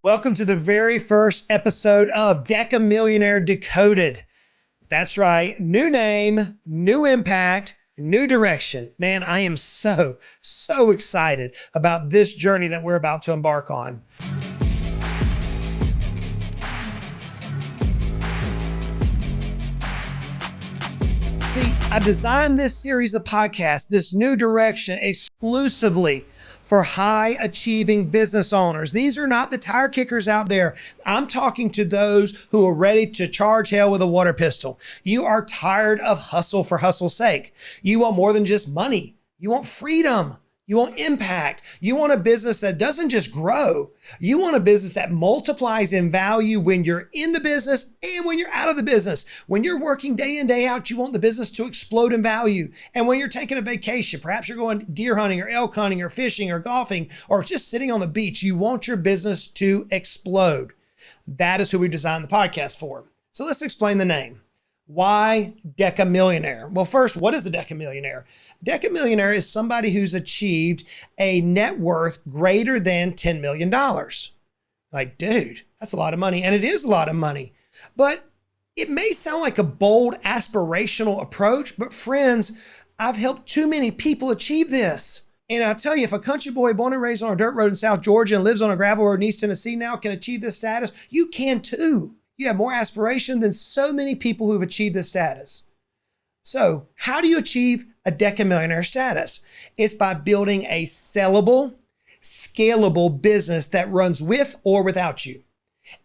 Welcome to the very first episode of DecaMillionaire Decoded. That's right. New name, new impact, new direction. Man, I am so excited about this journey that we're about to embark on. See, I've designed this series of podcasts, this new direction, exclusively for high achieving business owners. These are not the tire kickers out there. I'm talking to those who are ready to charge hell with a water pistol. You are tired of hustle for hustle's sake. You want more than just money. You want freedom. You want impact. You want a business that doesn't just grow. You want a business that multiplies in value when you're in the business and when you're out of the business. When you're working day in, day out, you want the business to explode in value. And when you're taking a vacation, perhaps you're going deer hunting or elk hunting or fishing or golfing or just sitting on the beach, you want your business to explode. That is who we designed the podcast for. So let's explain the name. Why DecaMillionaire? Well, first, what is a DecaMillionaire? DecaMillionaire is somebody who's achieved a net worth greater than $10 million. Like, dude, that's a lot of money. And it is a lot of money. But it may sound like a bold, aspirational approach, but friends, I've helped too many people achieve this. And I'll tell you, if a country boy born and raised on a dirt road in South Georgia and lives on a gravel road in East Tennessee now can achieve this status, you can too. You have more aspiration than so many people who've achieved this status. So how do you achieve a DecaMillionaire status? It's by building a sellable, scalable business that runs with or without you.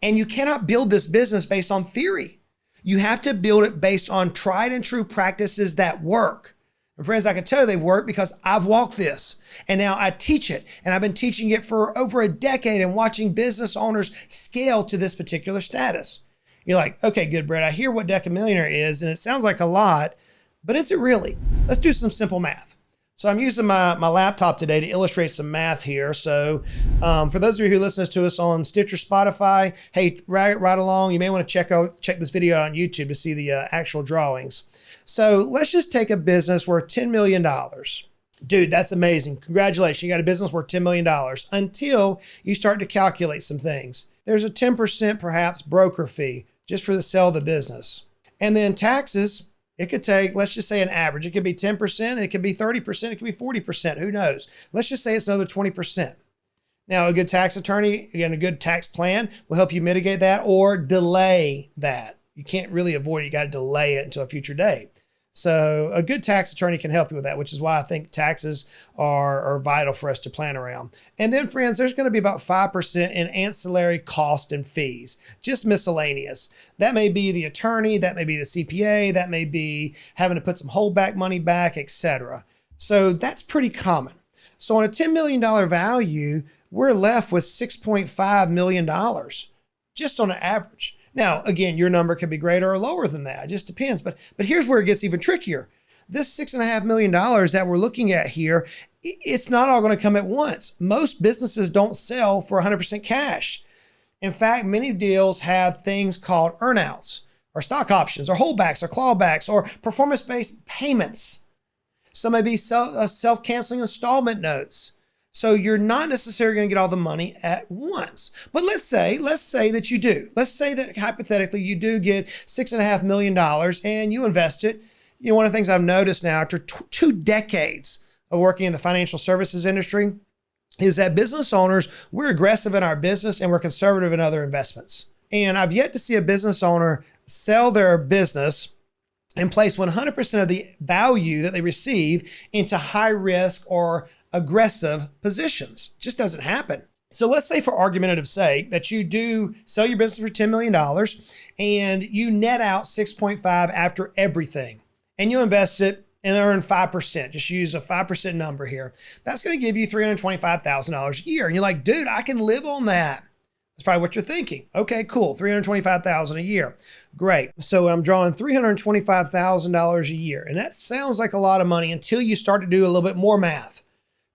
And you cannot build this business based on theory. You have to build it based on tried and true practices that work. And friends, I can tell you they work because I've walked this and now I teach it. And I've been teaching it for over a decade and watching business owners scale to this particular status. You're like, okay, Goodbread, I hear what DecaMillionaire is and it sounds like a lot, but is it really? Let's do some simple math. So I'm using my laptop today to illustrate some math here. So for those of you who listen to us on Stitcher, Spotify, hey, right along, you may want to check this video out on YouTube to see the actual drawings. So let's just take a business worth $10 million. Dude, that's amazing. Congratulations. You got a business worth $10 million until you start to calculate some things. There's a 10% perhaps broker fee just for the sale of the business. And then taxes, it could take, let's just say an average. It could be 10%, it could be 30%, it could be 40%, who knows? Let's just say it's another 20%. Now, a good tax attorney, again, a good tax plan will help you mitigate that or delay that. You can't really avoid it. You got to delay it until a future day. So a good tax attorney can help you with that, which is why I think taxes are vital for us to plan around. And then friends, there's going to be about 5% in ancillary cost and fees, just miscellaneous. That may be the attorney, that may be the CPA, that may be having to put some holdback money back, etc. So that's pretty common. So on a $10 million value, we're left with $6.5 million just on an average. Now, again, your number could be greater or lower than that. It just depends. But here's where it gets even trickier. This $6.5 million that we're looking at here, it's not all going to come at once. Most businesses don't sell for 100% cash. In fact, many deals have things called earnouts or stock options or holdbacks or clawbacks or performance-based payments. Some may be self-canceling installment notes. So you're not necessarily going to get all the money at once. But let's say that you do. Let's say that hypothetically you do get $6.5 million and you invest it. You know, one of the things I've noticed now after 2 decades of working in the financial services industry is that business owners, we're aggressive in our business and we're conservative in other investments. And I've yet to see a business owner sell their business and place 100% of the value that they receive into high risk or aggressive positions. Just doesn't happen. So let's say for argumentative sake that you do sell your business for $10 million and you net out 6.5 after everything and you invest it and earn 5%. Just use a 5% number here. That's going to give you $325,000 a year. And you're like, dude, I can live on that. That's probably what you're thinking. Okay, cool. $325,000 a year. Great. So I'm drawing $325,000 a year. And that sounds like a lot of money until you start to do a little bit more math.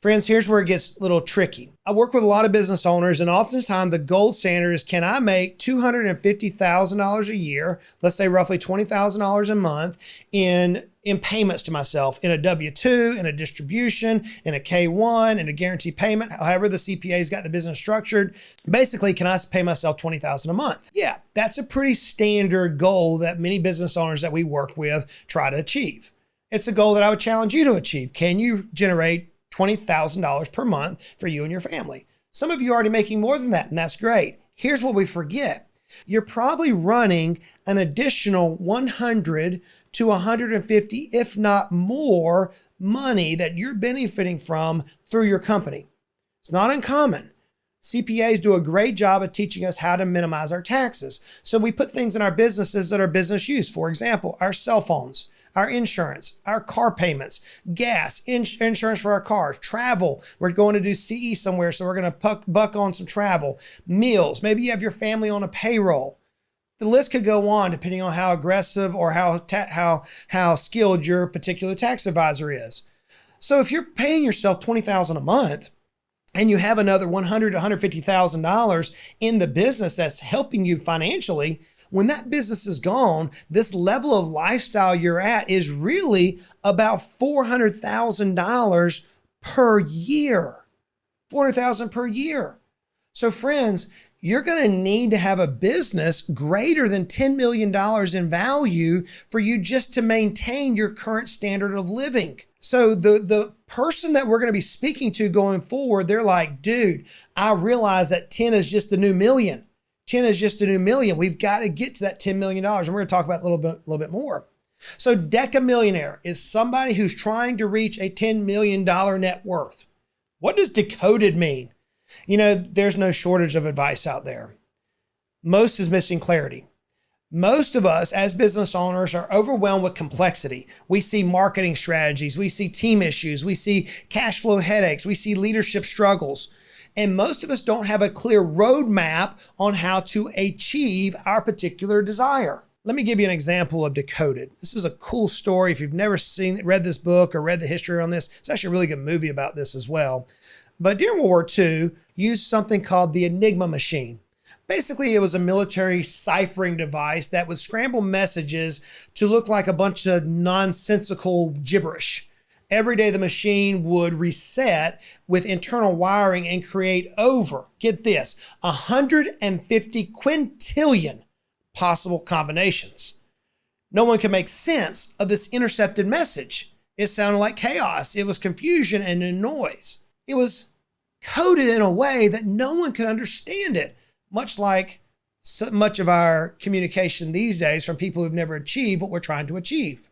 Friends, here's where it gets a little tricky. I work with a lot of business owners, and oftentimes the gold standard is, can I make $250,000 a year, let's say roughly $20,000 a month in in payments to myself in a W-2, in a distribution, in a K-1, in a guaranteed payment, however the CPA's got the business structured. Basically, can I pay myself $20,000 a month? Yeah, that's a pretty standard goal that many business owners that we work with try to achieve. It's a goal that I would challenge you to achieve. Can you generate $20,000 per month for you and your family? Some of you are already making more than that, and that's great. Here's what we forget. You're probably running an additional 100 to 150, if not more, money that you're benefiting from through your company. It's not uncommon. CPAs do a great job of teaching us how to minimize our taxes. So we put things in our businesses that are business use. For example, our cell phones, our insurance, our car payments, gas, insurance for our cars, travel. We're going to do CE somewhere, so we're going to buck on some travel, meals. Maybe you have your family on a payroll. The list could go on depending on how aggressive or how skilled your particular tax advisor is. So if you're paying yourself $20,000 a month, and you have another $100,000 to $150,000 in the business that's helping you financially, when that business is gone, this level of lifestyle you're at is really about $400,000 per year. $400,000 per year. So friends, you're going to need to have a business greater than $10 million in value for you just to maintain your current standard of living. So the person that we're going to be speaking to going forward, they're like, dude, I realize that 10 is just the new million. 10 is just a new million. We've got to get to that $10 million. And we're going to talk about it a little bit more. So DecaMillionaire is somebody who's trying to reach a $10 million net worth. What does Decoded mean? You know, there's no shortage of advice out there. Most is missing clarity. Most of us as business owners are overwhelmed with complexity. We see marketing strategies, we see team issues, we see cash flow headaches, we see leadership struggles. And most of us don't have a clear roadmap on how to achieve our particular desire. Let me give you an example of Decoded. This is a cool story. If you've never read this book or read the history on this, it's actually a really good movie about this as well. But during World War II, used something called the Enigma machine. Basically, it was a military ciphering device that would scramble messages to look like a bunch of nonsensical gibberish. Every day, the machine would reset with internal wiring and create over, get this, 150 quintillion possible combinations. No one could make sense of this intercepted message. It sounded like chaos. It was confusion and a noise. It was coded in a way that no one could understand it, much like so much of our communication these days from people who've never achieved what we're trying to achieve.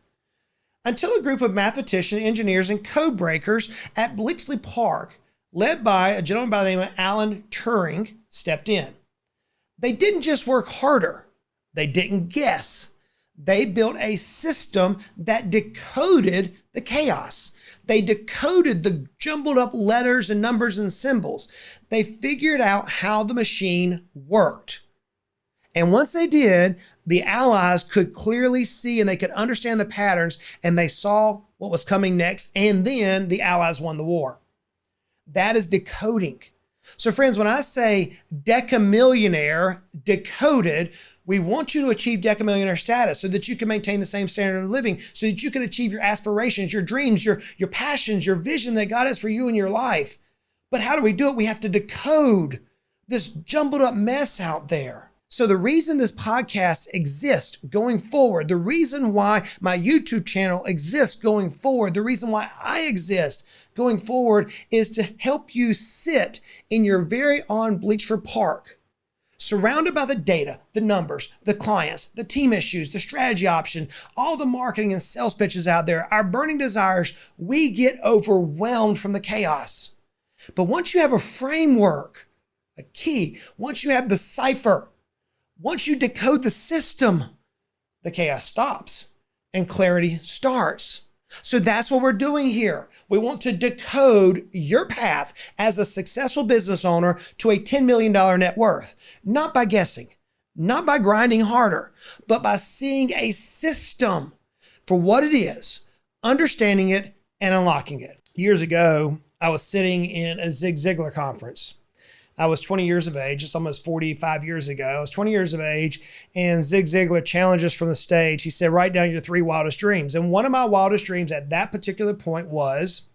Until a group of mathematicians, engineers, and code breakers at Bletchley Park, led by a gentleman by the name of Alan Turing, stepped in. They didn't just work harder. They didn't guess. They built a system that decoded the chaos. They decoded the jumbled up letters and numbers and symbols. They figured out how the machine worked. And once they did, the Allies could clearly see and they could understand the patterns, and they saw what was coming next. And then the Allies won the war. That is decoding. So friends, when I say DecaMillionaire, Decoded, we want you to achieve DecaMillionaire status so that you can maintain the same standard of living, so that you can achieve your aspirations, your dreams, your passions, your vision that God has for you in your life. But how do we do it? We have to decode this jumbled up mess out there. So the reason this podcast exists going forward, the reason why my YouTube channel exists going forward, the reason why I exist going forward is to help you sit in your very own Bletchley Park, surrounded by the data, the numbers, the clients, the team issues, the strategy option, all the marketing and sales pitches out there, our burning desires. We get overwhelmed from the chaos. But once you have a framework, a key, once you have the cipher, once you decode the system, the chaos stops and clarity starts. So that's what we're doing here. We want to decode your path as a successful business owner to a $10 million net worth, not by guessing, not by grinding harder, but by seeing a system for what it is, understanding it and unlocking it. Years ago, I was sitting in a Zig Ziglar conference. I was 20 years of age, it's almost 45 years ago. I was 20 years of age, and Zig Ziglar challenged us from the stage. He said, write down your 3 wildest dreams. And one of my wildest dreams at that particular point was,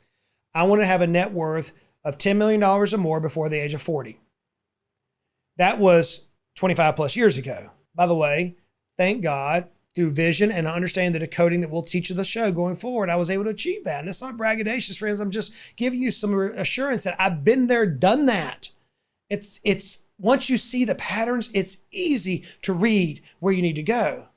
I want to have a net worth of $10 million or more before the age of 40. That was 25 plus years ago. By the way, thank God, through vision and understanding the decoding that we'll teach you the show going forward, I was able to achieve that. And it's not braggadocious, friends. I'm just giving you some assurance that I've been there, done that. It's once you see the patterns, it's easy to read where you need to go.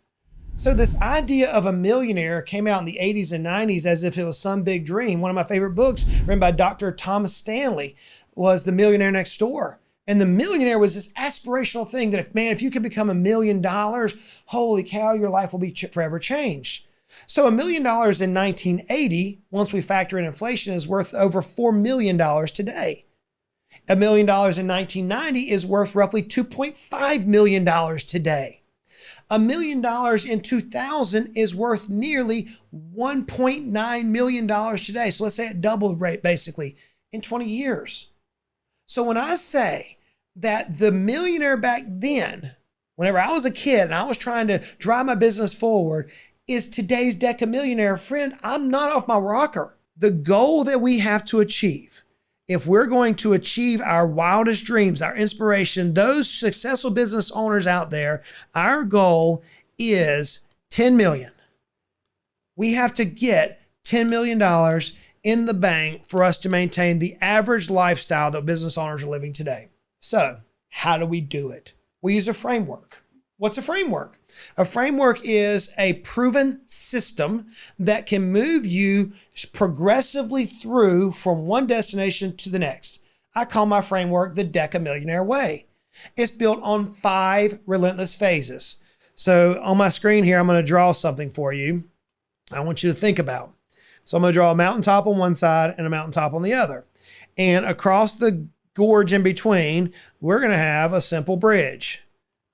So this idea of a millionaire came out in the 80s and 90s as if it was some big dream. One of my favorite books written by Dr. Thomas Stanley was The Millionaire Next Door. And the millionaire was this aspirational thing that if you could become $1 million, holy cow, your life will be forever changed. So $1 million in 1980, once we factor in inflation, is worth over $4 million today. $1 million in 1990 is worth roughly $2.5 million today. $1 million in 2000 is worth nearly $1.9 million today. So let's say it doubled rate basically in 20 years. So when I say that the millionaire back then, whenever I was a kid and I was trying to drive my business forward, is today's DecaMillionaire, friend, I'm not off my rocker. The goal that we have to achieve, if we're going to achieve our wildest dreams, our inspiration, those successful business owners out there, our goal is 10 million. We have to get $10 million in the bank for us to maintain the average lifestyle that business owners are living today. So how do we do it? We use a framework. What's a framework? A framework is a proven system that can move you progressively through from one destination to the next. I call my framework the DecaMillionaire way. It's built on 5 relentless phases. So on my screen here, I'm going to draw something for you I want you to think about. So I'm going to draw a mountaintop on one side and a mountaintop on the other. And across the gorge in between, we're going to have a simple bridge.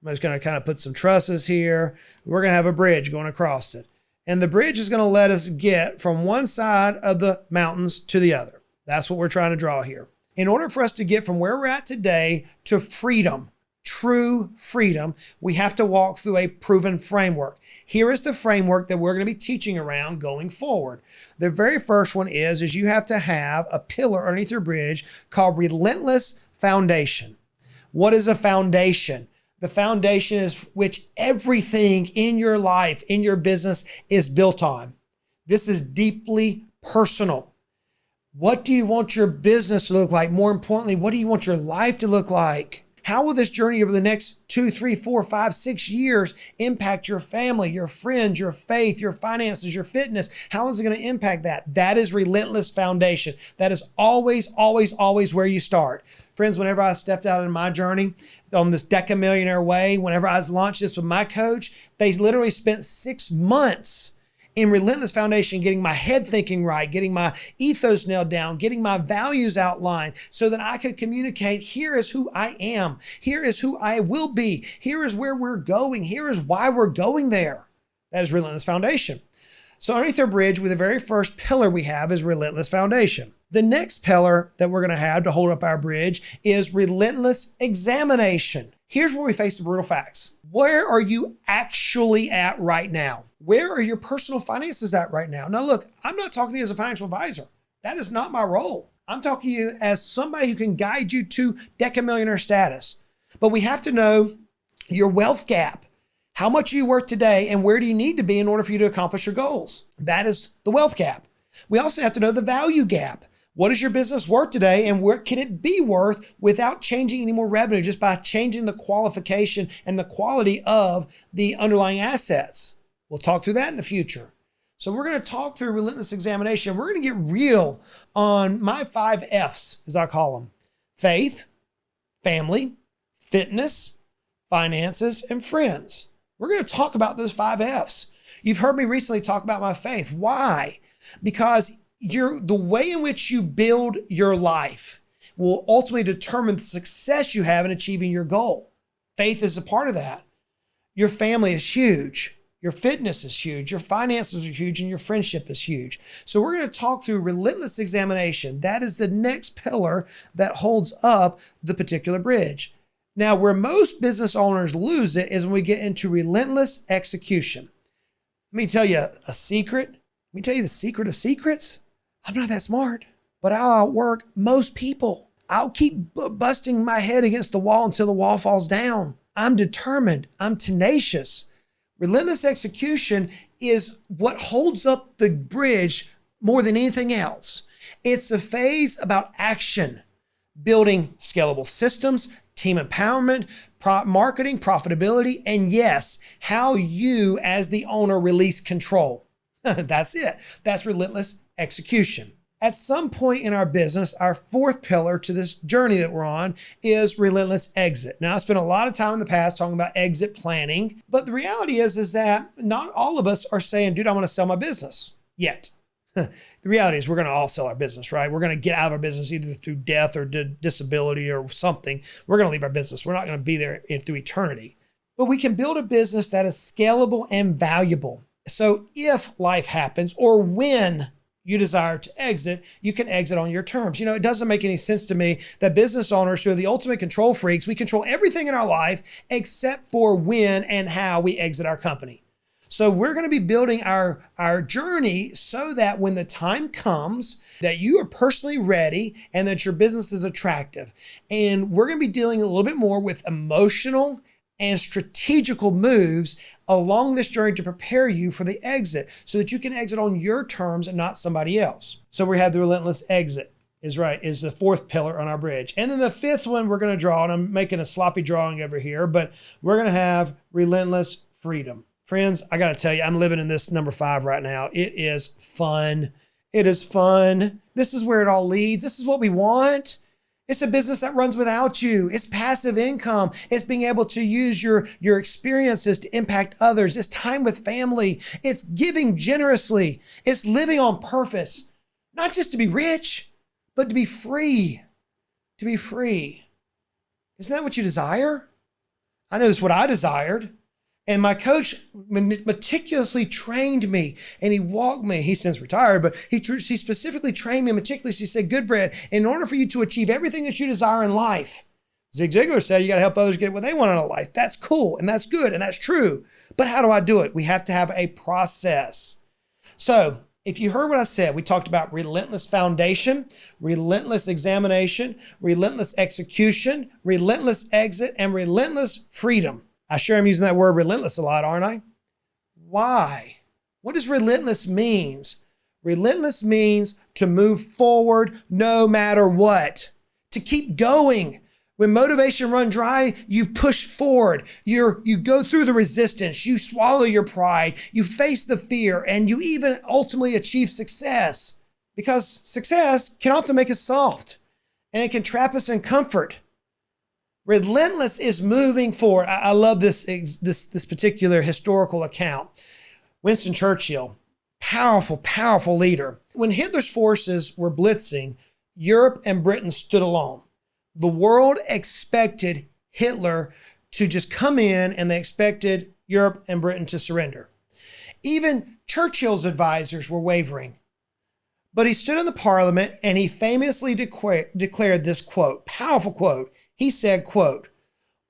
I'm just going to kind of put some trusses here. We're going to have a bridge going across it. And the bridge is going to let us get from one side of the mountains to the other. That's what we're trying to draw here. In order for us to get from where we're at today to freedom, true freedom, we have to walk through a proven framework. Here is the framework that we're going to be teaching around going forward. The very first one is you have to have a pillar underneath your bridge called relentless foundation. What is a foundation? The foundation is which everything in your life, in your business is built on. This is deeply personal. What do you want your business to look like? More importantly, what do you want your life to look like? How will this journey over the next 2, 3, 4, 5, 6 years impact your family, your friends, your faith, your finances, your fitness? How is it going to impact that? That is relentless foundation. That is always, always, always where you start. Friends, whenever I stepped out in my journey on this DecaMillionaire way, whenever I launched this with my coach, they literally spent 6 months in relentless foundation, getting my head thinking right, getting my ethos nailed down, getting my values outlined so that I could communicate, here is who I am. Here is who I will be. Here is where we're going. Here is why we're going there. That is relentless foundation. So underneath our bridge, with the very first pillar we have is relentless foundation. The next pillar that we're going to have to hold up our bridge is relentless examination. Here's where we face the brutal facts. Where are you actually at right now? Where are your personal finances at right now? Now look, I'm not talking to you as a financial advisor. That is not my role. I'm talking to you as somebody who can guide you to DecaMillionaire status. But we have to know your wealth gap. How much are you worth today and where do you need to be in order for you to accomplish your goals? That is the wealth gap. We also have to know the value gap. What is your business worth today and where can it be worth without changing any more revenue, just by changing the qualification and the quality of the underlying assets? We'll talk through that in the future. So we're going to talk through relentless examination. We're going to get real on my 5 F's, as I call them: faith, family, fitness, finances, and friends. We're going to talk about those 5 F's. You've heard me recently talk about my faith. Why? Because the way in which you build your life will ultimately determine the success you have in achieving your goal. Faith is a part of that. Your family is huge. Your fitness is huge, your finances are huge, and your friendship is huge. So we're going to talk through relentless examination. That is the next pillar that holds up the particular bridge. Now, where most business owners lose it is when we get into relentless execution. Let me tell you a secret. Let me tell you the secret of secrets. I'm not that smart, but I'll outwork most people. I'll keep busting my head against the wall until the wall falls down. I'm determined. I'm tenacious. Relentless execution is what holds up the bridge more than anything else. It's a phase about action, building scalable systems, team empowerment, marketing, profitability, and yes, how you as the owner release control. That's it. That's relentless execution. At some point in our business, our fourth pillar to this journey that we're on is relentless exit. Now, I spent a lot of time in the past talking about exit planning, but the reality is that not all of us are saying, dude, I want to sell my business yet. The reality is we're going to all sell our business, right? We're going to get out of our business either through death or disability or something. We're going to leave our business. We're not going to be there through eternity. But we can build a business that is scalable and valuable. So if life happens or when you desire to exit, you can exit on your terms. You know, it doesn't make any sense to me that business owners who are the ultimate control freaks, we control everything in our life except for when and how we exit our company. So we're going to be building our journey so that when the time comes that you are personally ready and that your business is attractive. And we're going to be dealing a little bit more with emotional and strategical moves along this journey to prepare you for the exit so that you can exit on your terms and not somebody else. So we have the relentless exit is the fourth pillar on our bridge. And then the fifth one we're going to draw, and I'm making a sloppy drawing over here, but we're going to have relentless freedom. Friends, I got to tell you, I'm living in this number 5 right now. It is fun. It is fun. This is where it all leads. This is what we want. It's a business that runs without you. It's passive income. It's being able to use your experiences to impact others. It's time with family. It's giving generously. It's living on purpose, not just to be rich, but to be free. To be free. Isn't that what you desire? I know that's what I desired. And my coach meticulously trained me and he walked me. He's since retired, but he specifically trained me meticulously. He said, Goodbread, in order for you to achieve everything that you desire in life, Zig Ziglar said, you got to help others get what they want out of life. That's cool. And that's good. And that's true. But how do I do it? We have to have a process. So if you heard what I said, we talked about relentless foundation, relentless examination, relentless execution, relentless exit, and relentless freedom. I sure am using that word relentless a lot, aren't I? Why? What does relentless means? Relentless means to move forward no matter what, to keep going. When motivation runs dry, you push forward. You go through the resistance. You swallow your pride. You face the fear, and you even ultimately achieve success. Because success can often make us soft, and it can trap us in comfort. Relentless is moving forward. I love this particular historical account. Winston Churchill, powerful, powerful leader. When Hitler's forces were blitzing, Europe and Britain stood alone. The world expected Hitler to just come in and they expected Europe and Britain to surrender. Even Churchill's advisors were wavering. But he stood in the parliament and he famously declared this quote, powerful quote. He said, quote,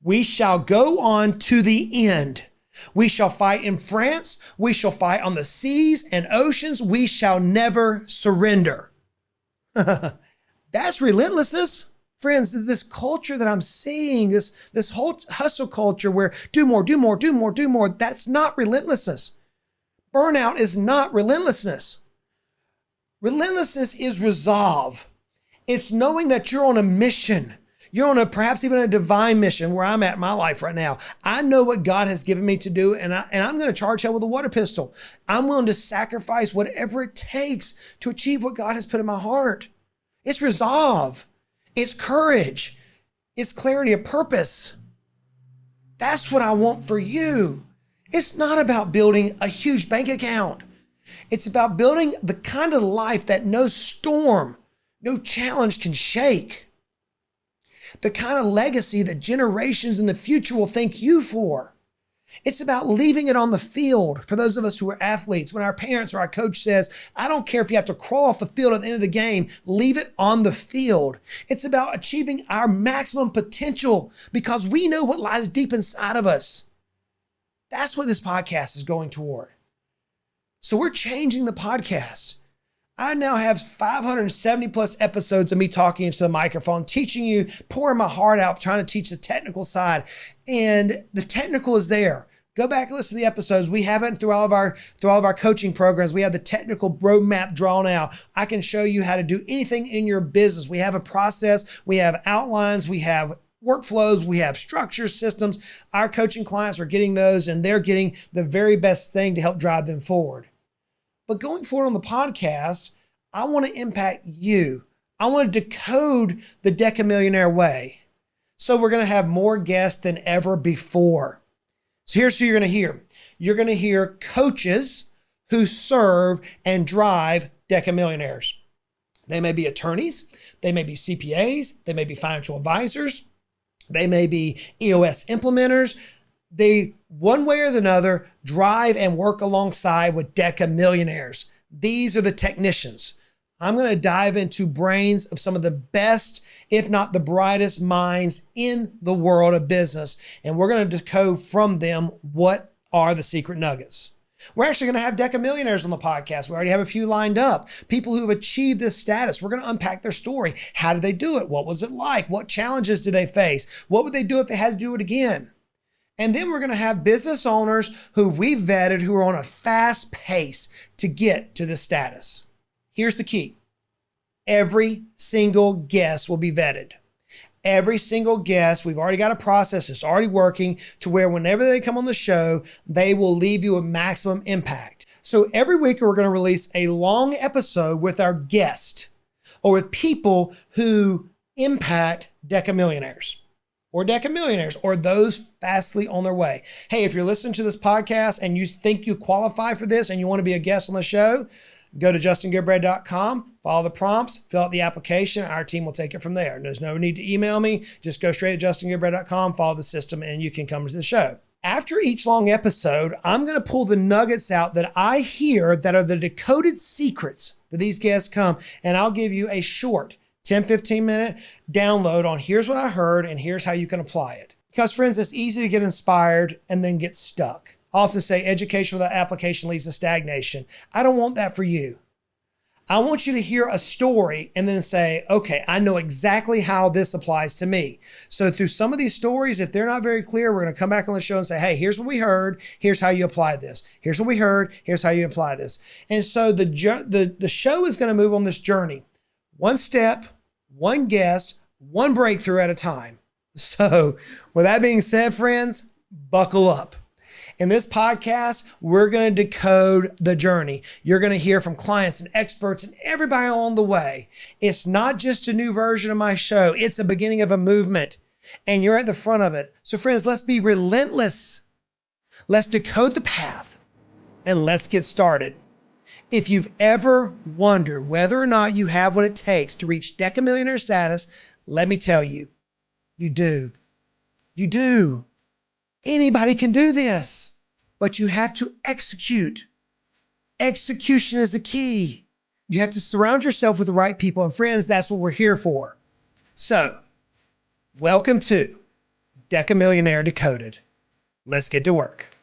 "We shall go on to the end. We shall fight in France. We shall fight on the seas and oceans. We shall never surrender." That's relentlessness. Friends, this culture that I'm seeing, this whole hustle culture where do more, do more, do more, do more, that's not relentlessness. Burnout is not relentlessness. Relentlessness is resolve. It's knowing that you're on a mission. You're on perhaps even a divine mission where I'm at in my life right now. I know what God has given me to do, and I'm going to charge hell with a water pistol. I'm willing to sacrifice whatever it takes to achieve what God has put in my heart. It's resolve. It's courage. It's clarity of purpose. That's what I want for you. It's not about building a huge bank account. It's about building the kind of life that no storm, no challenge can shake. The kind of legacy that generations in the future will thank you for. It's about leaving it on the field for those of us who are athletes. When our parents or our coach says, I don't care if you have to crawl off the field at the end of the game, leave it on the field. It's about achieving our maximum potential because we know what lies deep inside of us. That's what this podcast is going toward. So we're changing the podcast. I now have 570 plus episodes of me talking into the microphone, teaching you, pouring my heart out, trying to teach the technical side. And the technical is there. Go back and listen to the episodes. We have it through all of our coaching programs. We have the technical roadmap drawn out. I can show you how to do anything in your business. We have a process. We have outlines. We have workflows. We have structures, systems. Our coaching clients are getting those, and they're getting the very best thing to help drive them forward. But going forward on the podcast, I want to impact you. I want to decode the DecaMillionaire way. So we're going to have more guests than ever before. So here's who you're going to hear. You're going to hear coaches who serve and drive DecaMillionaires. They may be attorneys. They may be CPAs. They may be financial advisors. They may be EOS implementers. They, one way or another, drive and work alongside with DecaMillionaires. These are the technicians. I'm going to dive into brains of some of the best, if not the brightest minds in the world of business. And we're going to decode from them what are the secret nuggets. We're actually going to have DecaMillionaires on the podcast. We already have a few lined up. People who have achieved this status. We're going to unpack their story. How did they do it? What was it like? What challenges did they face? What would they do if they had to do it again? And then we're going to have business owners who we've vetted who are on a fast pace to get to this status. Here's the key. Every single guest will be vetted. Every single guest, we've already got a process that's already working to where whenever they come on the show, they will leave you a maximum impact. So every week we're going to release a long episode with our guest or with people who impact DecaMillionaires. Or DecaMillionaires, or those fastly on their way. Hey, if you're listening to this podcast and you think you qualify for this and you want to be a guest on the show, go to justingoodbread.com, follow the prompts, fill out the application. Our team will take it from there. There's no need to email me. Just go straight to justingoodbread.com, follow the system, and you can come to the show. After each long episode, I'm going to pull the nuggets out that I hear that are the decoded secrets that these guests come, and I'll give you a short 10, 15 minute download on here's what I heard and here's how you can apply it. Because friends, it's easy to get inspired and then get stuck. I often say education without application leads to stagnation. I don't want that for you. I want you to hear a story and then say, okay, I know exactly how this applies to me. So through some of these stories, if they're not very clear, we're going to come back on the show and say, hey, here's what we heard. Here's how you apply this. Here's what we heard. Here's how you apply this. And so the show is going to move on this journey. One step, one guest, one breakthrough at a time. So with that being said, friends, buckle up. In this podcast, we're going to decode the journey. You're going to hear from clients and experts and everybody along the way. It's not just a new version of my show. It's the beginning of a movement, and you're at the front of it. So friends, let's be relentless. Let's decode the path, and let's get started. If you've ever wondered whether or not you have what it takes to reach DecaMillionaire status, let me tell you, you do. You do. Anybody can do this, but you have to execute. Execution is the key. You have to surround yourself with the right people, and friends, that's what we're here for. So, welcome to DecaMillionaire Decoded. Let's get to work.